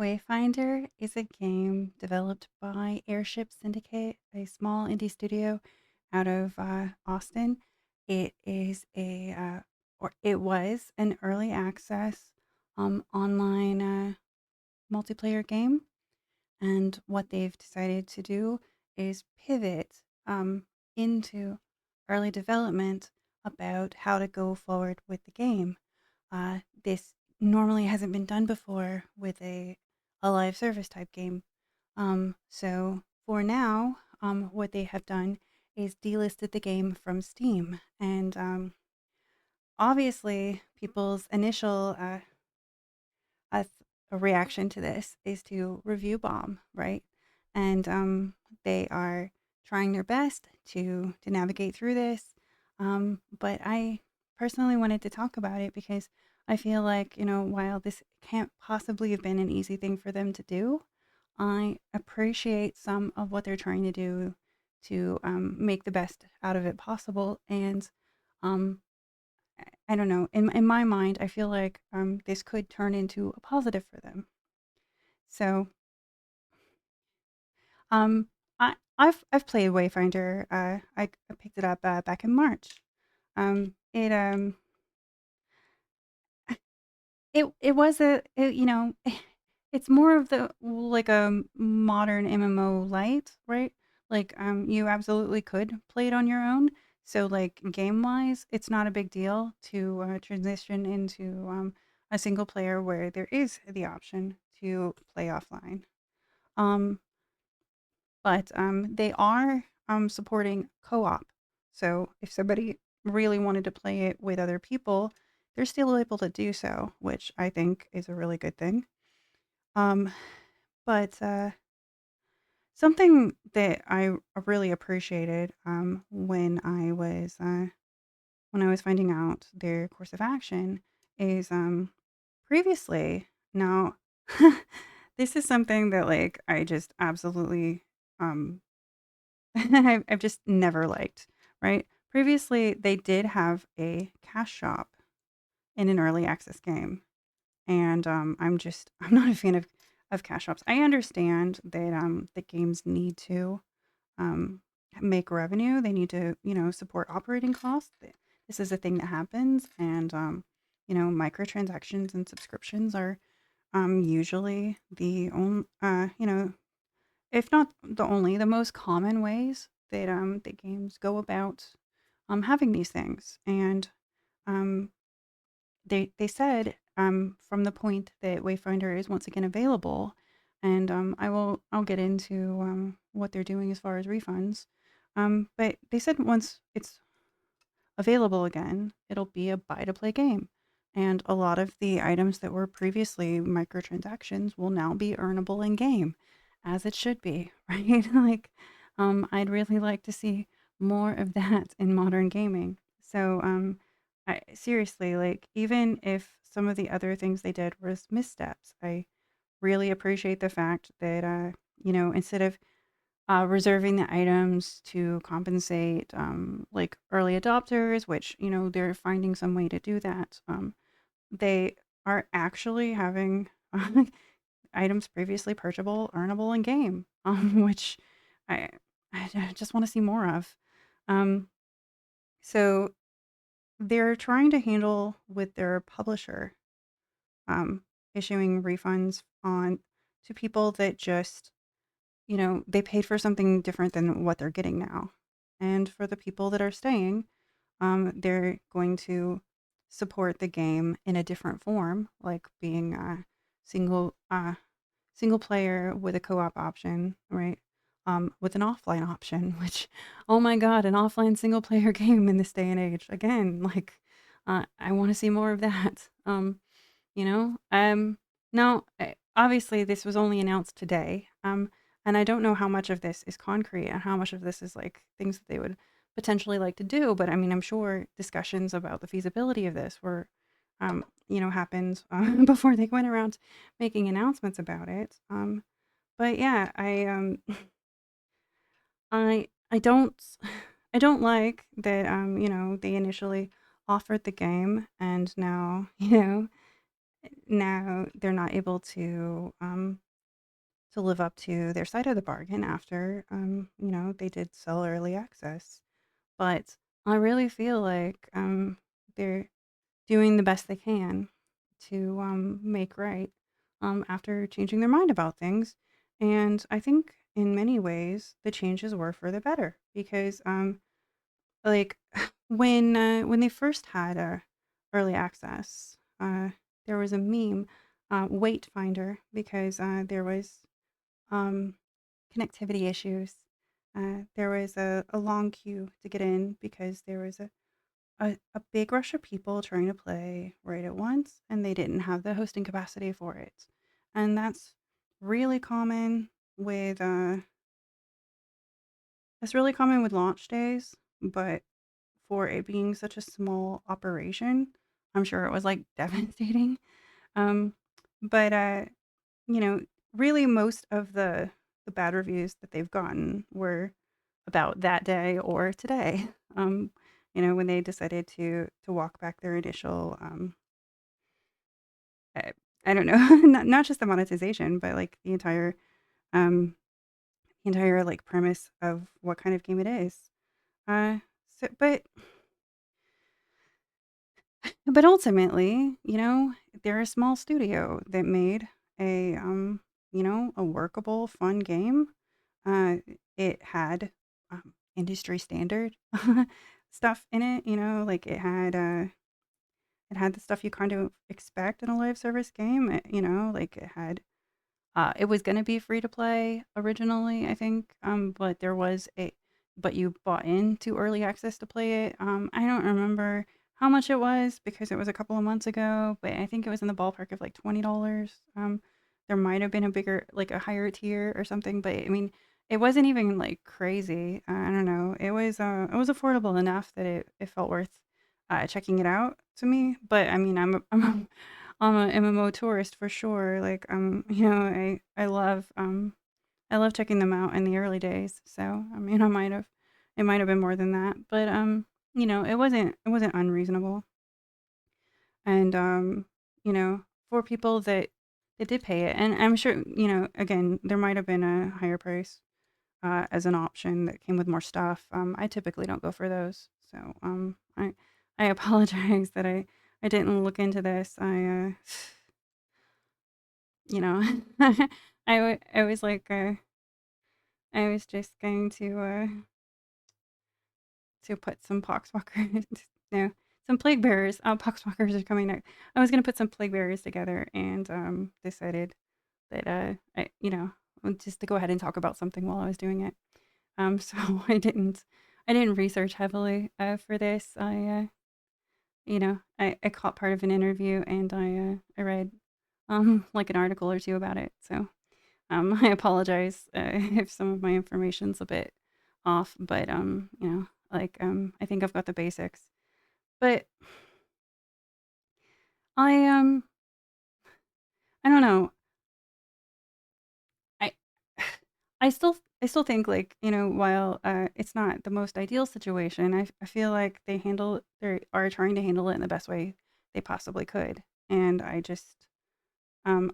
Wayfinder is a game developed by Airship Syndicate, a small indie studio out of Austin. It is or it was an early access online multiplayer game. And what they've decided to do is pivot into early development about how to go forward with the game. This normally hasn't been done before with a live service type game. So for now, what they have done is delisted the game from Steam. And obviously, people's initial a, th- a reaction to this is to review bomb, right? And they are trying their best to navigate through this. But I personally wanted to talk about it because I feel like, while this can't possibly have been an easy thing for them to do, I appreciate some of what they're trying to do to make the best out of it possible. And um, I don't know. In my mind, I feel like this could turn into a positive for them. So um, I've played Wayfinder. I picked it up back in March. It it was it's more of the like a modern MMO light, right? Like you absolutely could play it on your own. So like game wise, it's not a big deal to transition into a single player where there is the option to play offline. Um, but they are supporting co-op. So if somebody really wanted to play it with other people, they're still able to do so, which I think is a really good thing. Um, but something that I really appreciated when I was finding out their course of action is previously now this is something that like I just absolutely um I've just never liked, right? Previously, they did have a cash shop in an early access game, and I'm not a fan of cash shops. I understand that the games need to um, make revenue. They need to support operating costs. This is a thing that happens, and microtransactions and subscriptions are usually the only if not the only, the most common ways that games go about having these things. And um, they said from the point that Wayfinder is once again available, and I'll get into what they're doing as far as refunds. But they said once it's available again, it'll be a buy to play game. And a lot of the items that were previously microtransactions will now be earnable in game, as it should be, right? Like, I'd really like to see more of that in modern gaming. So, seriously, like, even if some of the other things they did was missteps, I really appreciate the fact that, instead of reserving the items to compensate like early adopters, which they're finding some way to do that. They are actually having items previously purchasable earnable in game, which I I just want to see more of. Um, so they're trying to handle with their publisher um, issuing refunds on to people that just they paid for something different than what they're getting now. And for the people that are staying, they're going to support the game in a different form, like being a single single player with a co-op option, right? With an offline option, which, oh my god, an offline single player game in this day and age. Again, like, I want to see more of that. You know, now, obviously, this was only announced today, and I don't know how much of this is concrete and how much of this is like things that they would potentially like to do. But I mean, I'm sure discussions about the feasibility of this were, happened before they went around making announcements about it. But yeah, I don't I don't like that. They initially offered the game, and now now they're not able to live up to their side of the bargain after, they did sell early access. But I really feel like they're doing the best they can to make right after changing their mind about things. And I think in many ways the changes were for the better because like when they first had early access, there was a meme, Wayfinder, because there was um, connectivity issues. There was a long queue to get in because there was a big rush of people trying to play right at once, and they didn't have the hosting capacity for it. And really common with really common with launch days, but for it being such a small operation, I'm sure it was like devastating. Um, but you know, really most of the bad reviews that they've gotten were about that day or today. Um, when they decided to walk back their initial I, I don't know, not just the monetization, but like um the entire like premise of what kind of game it is. Uh so but ultimately, they're a small studio that made a workable, fun game. Uh, it had industry standard stuff in it, like it had the stuff you kind of expect in a live service game. Like it was gonna be free to play originally, I think, but you bought into early access to play it. I don't remember how much it was because it was a couple of months ago, but I think it was in the ballpark of like $20. There might have been like a higher tier or something, but I mean, it wasn't even like crazy. I don't know. It was affordable enough that it felt worth checking it out to me. But I mean, I'm a MMO tourist for sure. Like, I love checking them out in the early days. So, I mean, it might have been more than that, but it wasn't unreasonable. And for people that did pay it, and I'm sure, again, there might have been a higher price as an option that came with more stuff. I typically don't go for those, so I apologize that I didn't look into this. You know, I was like, I was just going to put some poxwalkers, no, some plague bearers. Poxwalkers are coming next. I was gonna put some plague bearers together and decided that just to go ahead and talk about something while I was doing it. So I didn't research heavily for this. I caught part of an interview and I read like an article or two about it. So I apologize if some of my information's a bit off, but I think I've got the basics. But I I don't know. I I still think like while it's not the most ideal situation, I feel like they are trying to handle it in the best way they possibly could, and I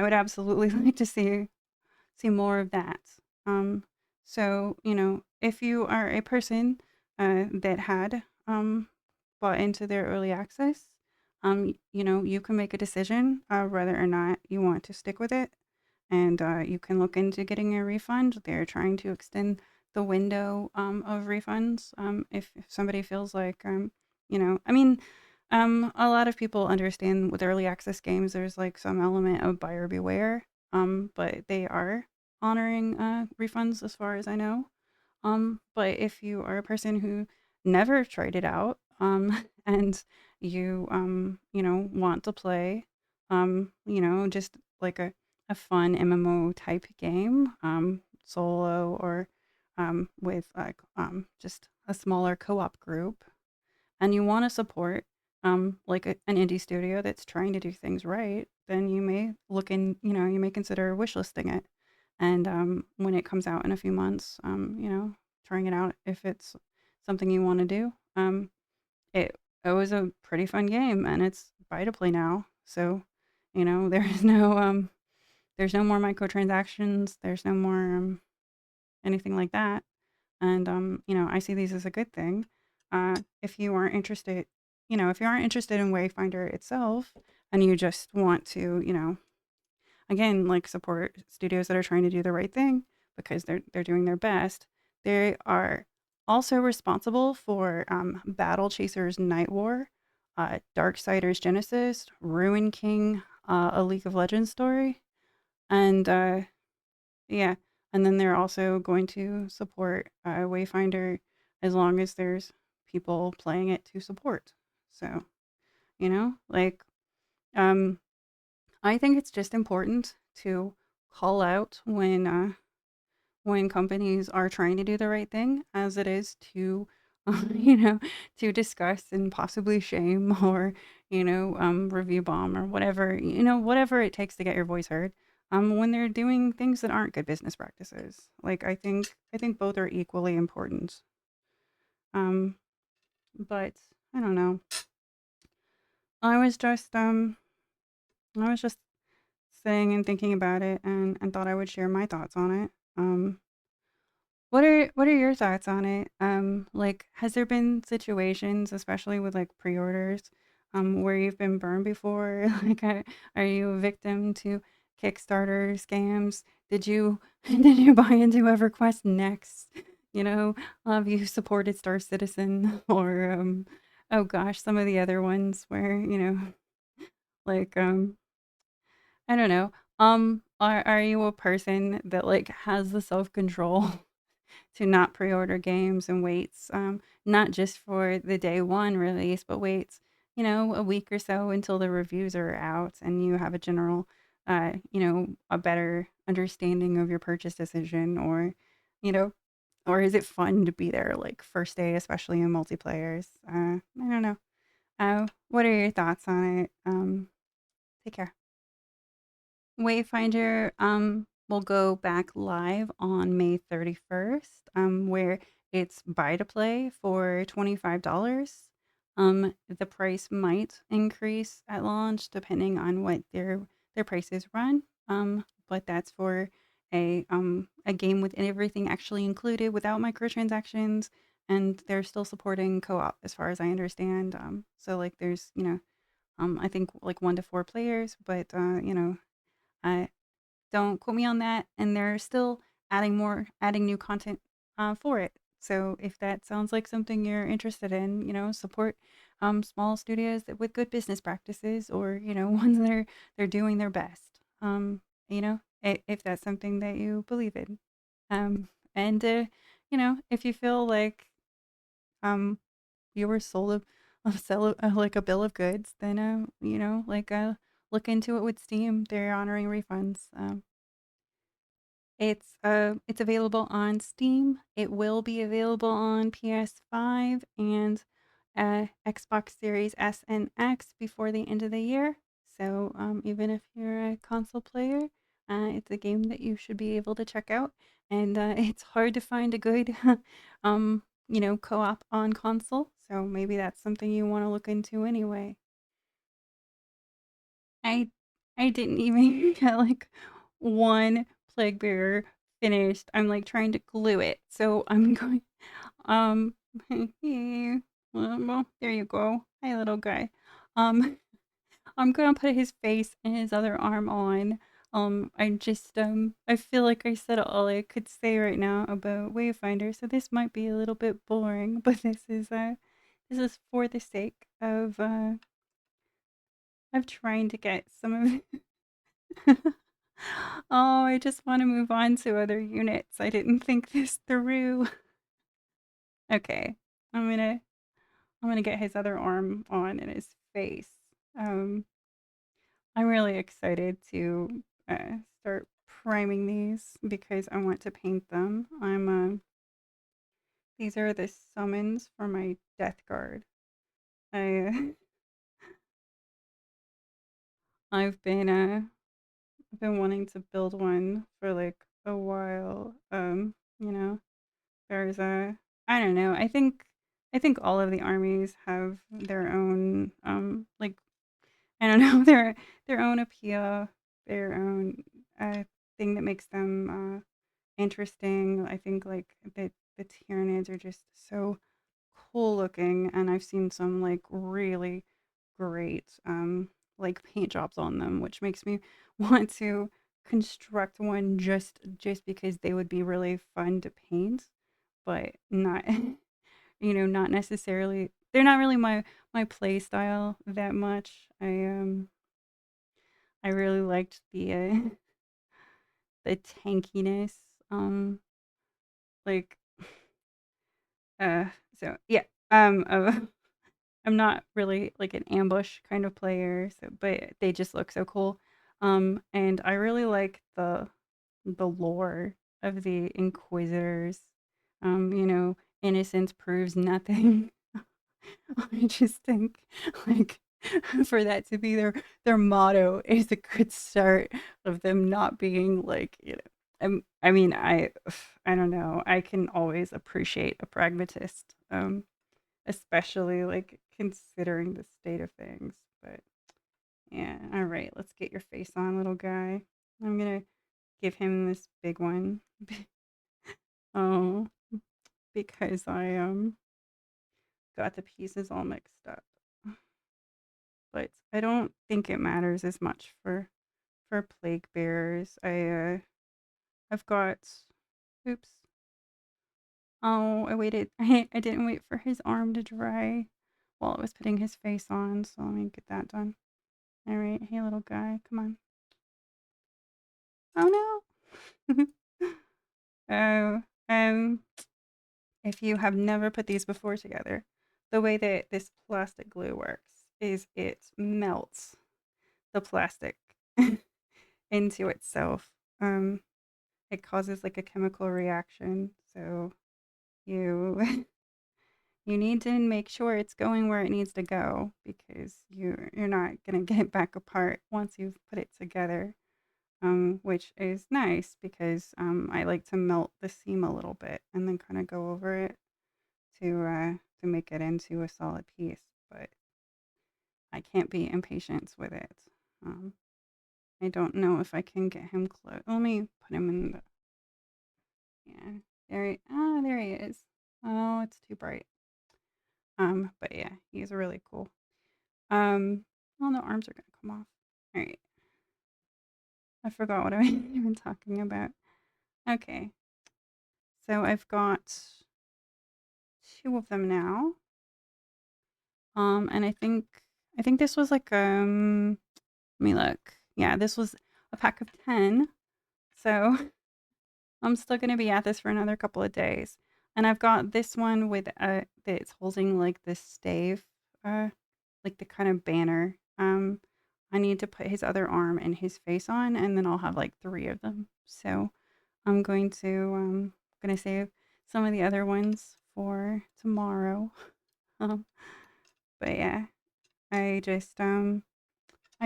would absolutely like to see more of that. Um, so, if you are a person that had bought into their early access, you can make a decision whether or not you want to stick with it. And you can look into getting a refund. They're trying to extend the window of refunds if somebody feels like, I mean, a lot of people understand with early access games, there's like some element of buyer beware, but they are honoring refunds as far as I know. But if you are a person who never tried it out, and want to play, just like a fun MMO type game, solo or with like just a smaller co-op group, and you want to support like an indie studio that's trying to do things right, then you may consider wishlisting it. And when it comes out in a few months, trying it out if it's something you want to do. It it was a pretty fun game, and it's buy to play now. So You know, there's no more microtransactions. There's no more anything like that. And you know, I see these as a good thing. If you aren't interested, you know, if you aren't interested in Wayfinder itself, and you just want to, you know, again, like support studios that are trying to do the right thing because they're doing their best. They are also responsible for Battle Chasers Night War, Darksiders Genesis, Ruin King, a League of Legends story, and yeah, and then they're also going to support Wayfinder as long as there's people playing it to support. So you know, like um, I think it's just important to call out when companies are trying to do the right thing, as it is to, you know, to discuss and possibly shame or review bomb or whatever whatever it takes to get your voice heard. When they're doing things that aren't good business practices, like I think both are equally important. Um, but I don't know. I was just I was just sitting and thinking about it and thought I would share my thoughts on it. What are your thoughts on it? Like, has there been situations, especially with like pre-orders, where you've been burned before? Like, are you a victim to Kickstarter scams? Did you did you buy into EverQuest Next? You know, have you supported Star Citizen or oh gosh, some of the other ones where like I don't know. Are you a person that like has the self control to not pre-order games and waits, not just for the day one release, but waits, a week or so until the reviews are out and you have a general, a better understanding of your purchase decision, or, you know, or is it fun to be there like first day, especially in multiplayers? I don't know. What are your thoughts on it? Take care. Wayfinder will go back live on May 31st, where it's buy to play for $25. The price might increase at launch depending on what their prices run. But that's for a game with everything actually included without microtransactions, and they're still supporting co-op as far as I understand. So like there's I think like 1 to 4 players, but I don't quote me on that, and they're still adding new content for it. So if that sounds like something you're interested in, support small studios with good business practices, or ones that they're doing their best. If that's something that you believe in, and if you feel like um you were sold like a bill of goods, then look into it with Steam. They're honoring refunds. It's available on Steam. It will be available on PS5 and Xbox Series S and X before the end of the year. So even if you're a console player, it's a game that you should be able to check out. And it's hard to find a good, co-op on console. So maybe that's something you want to look into anyway. I I didn't even get like one plague bearer finished. I'm like trying to glue it. So I'm going um hey, well, there you go. Hi little guy. Um I'm gonna put his face and his other arm on. I feel like I said all I could say right now about Wayfinder, so this might be a little bit boring, but this is for the sake of trying to get some of Oh, I just want to move on to other units. I didn't think this through. Okay. I'm gonna I'm gonna get his other arm on and his face. Um, I'm really excited to start priming these because I want to paint them. These are the summons for my death guard. I I've been I've been wanting to build one for like a while. There's a I don't know. I think all of the armies have their own like I don't know, their own appeal, their own, thing that makes them, interesting. I think, like, the Tyranids are just so cool looking, and I've seen some, like, really great, like, paint jobs on them, which makes me want to construct one just because they would be really fun to paint, but not not necessarily they're not really my play style that much. I really liked the tankiness, like, uh, so yeah, I'm not really like an ambush kind of player, so but they just look so cool. And I really like the lore of the Inquisitors. Innocence proves nothing. I just think like for that to be their motto is a good start of them not being like, I mean, I don't know. I can always appreciate a pragmatist. Especially like considering the state of things. But yeah, all right, let's get your face on, little guy. I'm gonna give him this big one. Oh, because I got the pieces all mixed up. But I don't think it matters as much for plague bearers. I've got oops. Oh, I waited. I didn't wait for his arm to dry while I was putting his face on, so let me get that done. All right, hey little guy, come on. Oh no. Oh, if you have never put these before together, the way that this plastic glue works is it melts the plastic into itself. Um, it causes like a chemical reaction. So you you need to make sure it's going where it needs to go because you're not gonna get it back apart once you've put it together. Which is nice because I like to melt the seam a little bit and then kind of go over it to make it into a solid piece. But I can't be impatient with it. Um, I don't know if I can get him close. Let me put him in the yeah. There he is. Oh, it's too bright. But yeah, he's really cool. Well, the arms are gonna come off. All right, I forgot what I was even talking about. Okay, so I've got two of them now. And I think this was like let me look. Yeah, this was a pack of 10. So I'm still gonna be at this for another couple of days. And I've got this one with that's holding like this stave, uh, like the kind of banner. I need to put his other arm and his face on, and then I'll have like three of them. So I'm gonna save some of the other ones for tomorrow. Um, but yeah, I just I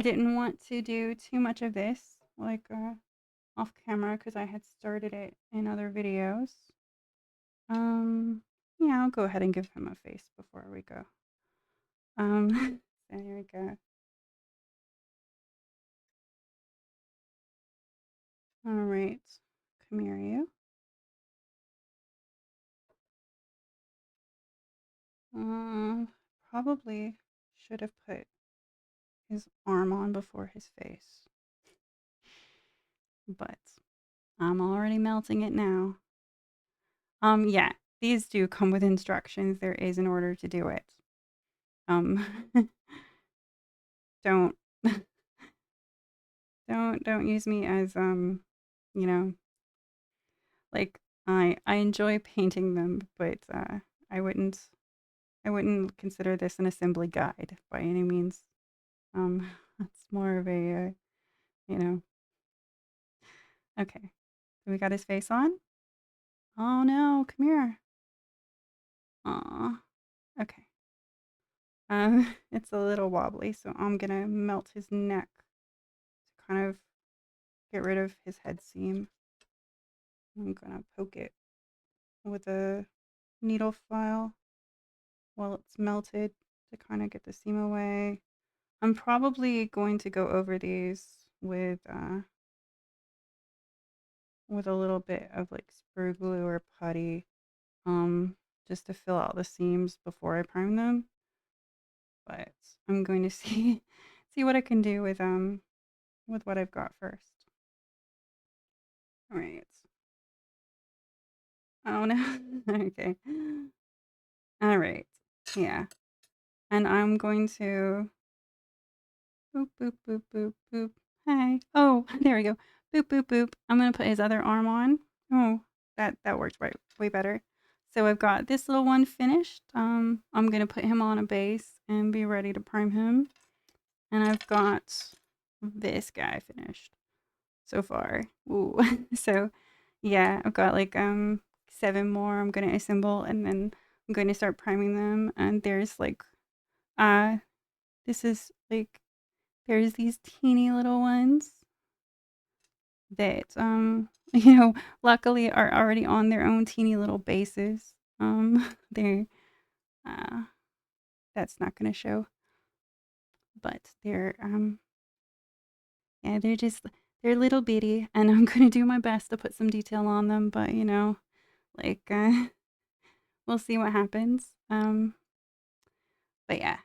didn't want to do too much of this like off camera because I had started it in other videos. Um yeah, I'll go ahead and give him a face before we go. So here we go. All right. Come here, you. Probably should have put his arm on before his face, but I'm already melting it now. Yeah, these do come with instructions. There is an order to do it. Um, don't don't use me as you know, like I enjoy painting them, but I wouldn't I wouldn't consider this an assembly guide by any means. It's more of a you know. Okay, so we got his face on. Oh no, come here. Aw. Okay. It's a little wobbly, so I'm gonna melt his neck to kind of get rid of his head seam. I'm gonna poke it with a needle file while it's melted to kind of get the seam away. I'm probably going to go over these with a little bit of like sprue glue or putty, um, just to fill out the seams before I prime them. But I'm going to see what I can do with what I've got first. All right. Oh no. Okay. All right. Yeah. And I'm going to boop boop boop boop boop. Hey. Oh, there we go. Boop boop boop. I'm gonna put his other arm on. Oh, that worked way better. So I've got this little one finished. I'm gonna put him on a base and be ready to prime him. And I've got this guy finished so far. Ooh. So yeah, I've got like 7 more I'm gonna assemble and then I'm going to start priming them. And there's like uh this is like there's these teeny little ones that luckily are already on their own teeny little bases. They're uh that's not gonna show, but yeah, they're little bitty, and I'm gonna do my best to put some detail on them, but like we'll see what happens. But yeah.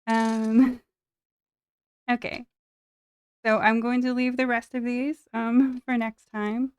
Um okay. So I'm going to leave the rest of these for next time.